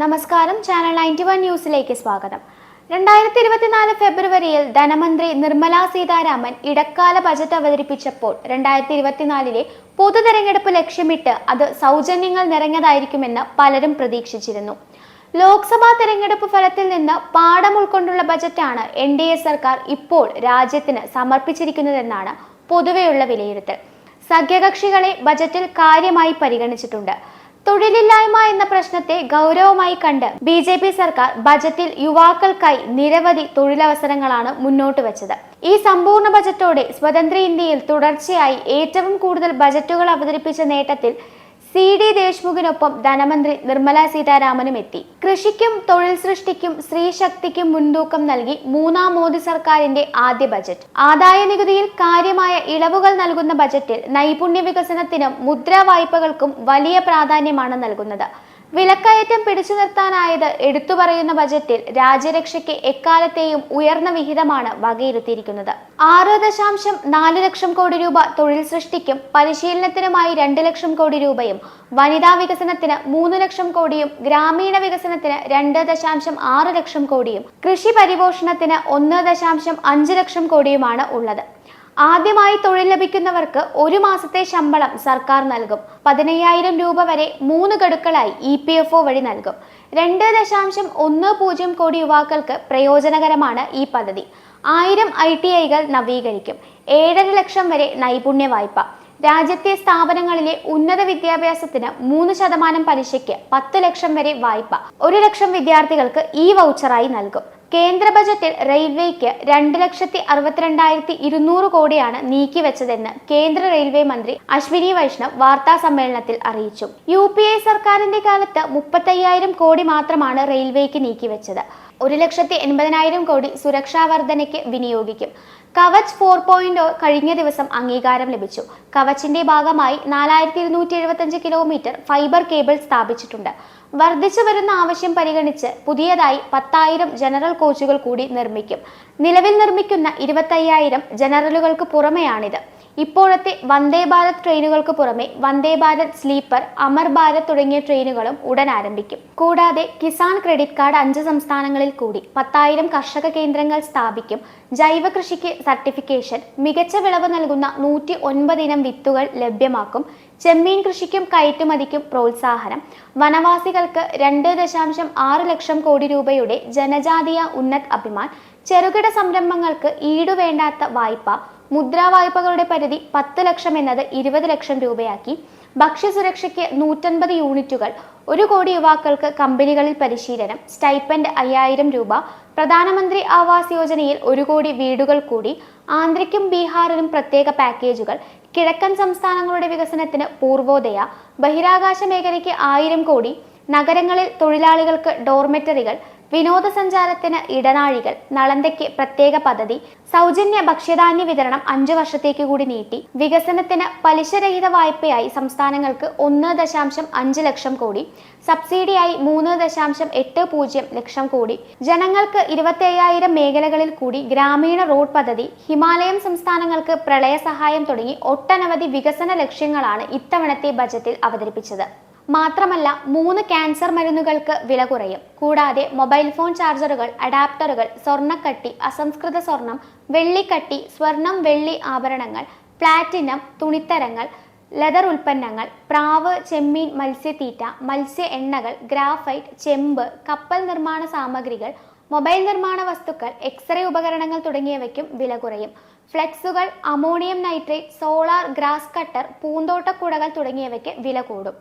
നമസ്കാരം, ചാനൽ 91 ന്യൂസിലേക്ക് സ്വാഗതം. 2024 ഫെബ്രുവരിയിൽ ധനമന്ത്രി നിർമ്മല സീതാരാമൻ ഇടക്കാല ബജറ്റ് അവതരിപ്പിച്ചപ്പോൾ 2024 പൊതു തെരഞ്ഞെടുപ്പ് ലക്ഷ്യമിട്ട് അത് സൗജന്യങ്ങൾ നിറഞ്ഞതായിരിക്കുമെന്ന് പലരും പ്രതീക്ഷിച്ചിരുന്നു. ലോക്സഭാ തെരഞ്ഞെടുപ്പ് ഫലത്തിൽ നിന്ന് പാഠം ഉൾക്കൊണ്ടുള്ള ബജറ്റാണ് NDA സർക്കാർ ഇപ്പോൾ രാജ്യത്തിന് സമർപ്പിച്ചിരിക്കുന്നതെന്നാണ് പൊതുവെയുള്ള വിലയിരുത്തൽ. സഖ്യകക്ഷികളെ ബജറ്റിൽ കാര്യമായി പരിഗണിച്ചിട്ടുണ്ട്. തൊഴിലില്ലായ്മ എന്ന പ്രശ്നത്തെ ഗൗരവമായി കണ്ട് BJP സർക്കാർ ബജറ്റിൽ യുവാക്കൾക്കായി നിരവധി തൊഴിലവസരങ്ങളാണ് മുന്നോട്ട് വെച്ചത്. ഈ സമ്പൂർണ്ണ ബജറ്റോടെ സ്വതന്ത്ര ഇന്ത്യയിൽ തുടർച്ചയായി ഏറ്റവും കൂടുതൽ ബജറ്റുകൾ അവതരിപ്പിച്ച നേട്ടത്തിൽ CD ദേശ്മുഖിനൊപ്പം ധനമന്ത്രി നിർമ്മല സീതാരാമനും എത്തി. കൃഷിക്കും തൊഴിൽ സൃഷ്ടിക്കും സ്ത്രീ ശക്തിക്കും മുൻതൂക്കം നൽകി മൂന്നാം മോദി സർക്കാരിന്റെ ആദ്യ ബജറ്റ്. ആദായ നികുതിയിൽ കാര്യമായ ഇളവുകൾ നൽകുന്ന ബജറ്റിൽ നൈപുണ്യ വികസനത്തിനും മുദ്രാ വായ്പകൾക്കും വലിയ പ്രാധാന്യമാണ് നൽകുന്നത്. വിലക്കയറ്റം പിടിച്ചു നിർത്താനായത് എടുത്തു പറയുന്ന ബജറ്റിൽ രാജ്യരക്ഷയ്ക്ക് എക്കാലത്തെയും ഉയർന്ന വിഹിതമാണ് വകയിരുത്തിയിരിക്കുന്നത്. 6.4 ലക്ഷം കോടി രൂപ തൊഴിൽ സൃഷ്ടിക്കും പരിശീലനത്തിനുമായി 2 ലക്ഷം കോടി രൂപയും, വനിതാ വികസനത്തിന് 3 ലക്ഷം കോടിയും, ഗ്രാമീണ വികസനത്തിന് 2.6 ലക്ഷം കോടിയും, കൃഷി പരിപോഷണത്തിന് 1.5 ലക്ഷം കോടിയുമാണ് ഉള്ളത്. ആദ്യമായി തൊഴിൽ ലഭിക്കുന്നവർക്ക് 1 മാസത്തെ ശമ്പളം സർക്കാർ നൽകും. 15,000 രൂപ വരെ 3 ഗഡുക്കളായി EPFO വഴി നൽകും. 2.10 കോടി യുവാക്കൾക്ക് പ്രയോജനകരമാണ് ഈ പദ്ധതി. 1000 ITIകൾ നവീകരിക്കും. 7.5 ലക്ഷം വരെ നൈപുണ്യ വായ്പ. രാജ്യത്തെ സ്ഥാപനങ്ങളിലെ ഉന്നത വിദ്യാഭ്യാസത്തിന് 3% പലിശയ്ക്ക് 10 ലക്ഷം വരെ വായ്പ 1 ലക്ഷം വിദ്യാർത്ഥികൾക്ക് വൗച്ചറായി നൽകും. കേന്ദ്ര ബജറ്റിൽ റെയിൽവേക്ക് 2,62,200 കോടിയാണ് നീക്കിവെച്ചതെന്ന് കേന്ദ്ര റെയിൽവേ മന്ത്രി അശ്വിനി വൈഷ്ണവ് വാർത്താ സമ്മേളനത്തിൽ അറിയിച്ചു. UPA സർക്കാരിന്റെ കാലത്ത് 35,000 കോടി മാത്രമാണ് റെയിൽവേക്ക് നീക്കിവെച്ചത്. 1,80,000 കോടി സുരക്ഷാ വർധനയ്ക്ക് വിനിയോഗിക്കും. കവച് 4.0 കഴിഞ്ഞ ദിവസം അംഗീകാരം ലഭിച്ചു. കവച്ചിന്റെ ഭാഗമായി 4,275 കിലോമീറ്റർ ഫൈബർ കേബിൾ സ്ഥാപിച്ചിട്ടുണ്ട്. വർദ്ധിച്ചു വരുന്ന ആവശ്യം പരിഗണിച്ച് പുതിയതായി 10,000 ജനറൽ കോച്ചുകൾ കൂടി നിർമ്മിക്കും. നിലവിൽ നിർമ്മിക്കുന്ന 25,000 ജനറലുകൾക്ക് പുറമെയാണിത്. ഇപ്പോഴത്തെ വന്ദേ ഭാരത് ട്രെയിനുകൾക്ക് പുറമെ വന്ദേ ഭാരത് സ്ലീപ്പർ, അമർ ഭാരത് തുടങ്ങിയ ട്രെയിനുകളും ഉടൻ ആരംഭിക്കും. കൂടാതെ കിസാൻ ക്രെഡിറ്റ് കാർഡ് 5 സംസ്ഥാനങ്ങളിൽ കൂടി, 10,000 കർഷക കേന്ദ്രങ്ങൾ സ്ഥാപിക്കും. ജൈവ കൃഷിക്ക് സർട്ടിഫിക്കേഷൻ, മികച്ച വിളവ് നൽകുന്ന 109 ഇനം വിത്തുകൾ ലഭ്യമാക്കും. ചെമ്മീൻ കൃഷിക്കും കയറ്റുമതിക്കും പ്രോത്സാഹനം. വനവാസികൾക്ക് 2.6 ലക്ഷം കോടി രൂപയുടെ ജനജാതീയ ഉന്നത് അഭിമാൻ. ചെറുകിട സംരംഭങ്ങൾക്ക് ഈടുവേണ്ടാത്ത വായ്പ. മുദ്രാ വായ്പകളുടെ പരിധി 10 ലക്ഷം എന്നത് 20 ലക്ഷം രൂപയാക്കി. ഭക്ഷ്യസുരക്ഷയ്ക്ക് 150 യൂണിറ്റുകൾ. 1 കോടി യുവാക്കൾക്ക് കമ്പനികളിൽ പരിശീലനം. സ്റ്റൈപ്പൻഡ് 5,000 രൂപ. പ്രധാനമന്ത്രി ആവാസ് യോജനയിൽ 1 കോടി വീടുകൾ കൂടി. ആന്ധ്രയ്ക്കും ബീഹാറിനും പ്രത്യേക പാക്കേജുകൾ. കിഴക്കൻ സംസ്ഥാനങ്ങളുടെ വികസനത്തിന് പൂർവോദയ. ബഹിരാകാശ മേഖലയ്ക്ക് 1,000 കോടി. നഗരങ്ങളിൽ തൊഴിലാളികൾക്ക് ഡോർമെറ്ററികൾ. വിനോദസഞ്ചാരത്തിന് ഇടനാഴികൾ. നളന്തയ്ക്ക് പ്രത്യേക പദ്ധതി. സൗജന്യ ഭക്ഷ്യധാന്യ വിതരണം 5 വർഷത്തേക്ക് കൂടി നീട്ടി. വികസനത്തിന് പലിശരഹിത വായ്പയായി സംസ്ഥാനങ്ങൾക്ക് 1.5 ലക്ഷം കോടി. സബ്സിഡിയായി 3.80 ലക്ഷം കോടി. ജനങ്ങൾക്ക് 25,000 മേഖലകളിൽ കൂടി ഗ്രാമീണ റോഡ് പദ്ധതി. ഹിമാലയൻ സംസ്ഥാനങ്ങൾക്ക് പ്രളയ സഹായം തുടങ്ങി ഒട്ടനവധി വികസന ലക്ഷ്യങ്ങളാണ് ഇത്തവണത്തെ ബജറ്റിൽ അവതരിപ്പിച്ചത്. മാത്രമല്ല 3 ക്യാൻസർ മരുന്നുകൾക്ക് വില കുറയും. കൂടാതെ മൊബൈൽ ഫോൺ ചാർജറുകൾ, അഡാപ്റ്ററുകൾ, സ്വർണ്ണക്കട്ടി, അസംസ്കൃത സ്വർണം, വെള്ളിക്കട്ടി, സ്വർണം വെള്ളി ആഭരണങ്ങൾ, പ്ലാറ്റിനം, തുണിത്തരങ്ങൾ, ലെതർ ഉൽപ്പന്നങ്ങൾ, പ്രാവ്, ചെമ്മീൻ, മത്സ്യത്തീറ്റ, മത്സ്യ എണ്ണകൾ, ഗ്രാഫൈറ്റ്, ചെമ്പ്, കപ്പൽ നിർമ്മാണ സാമഗ്രികൾ, മൊബൈൽ നിർമ്മാണ വസ്തുക്കൾ, എക്സ്റേ ഉപകരണങ്ങൾ തുടങ്ങിയവയ്ക്കും വില കുറയും. ഫ്ലെക്സുകൾ, ammonium nitrate, solar grass cutter, പൂന്തോട്ടക്കുടകൾ തുടങ്ങിയവയ്ക്ക് വില കൂടും.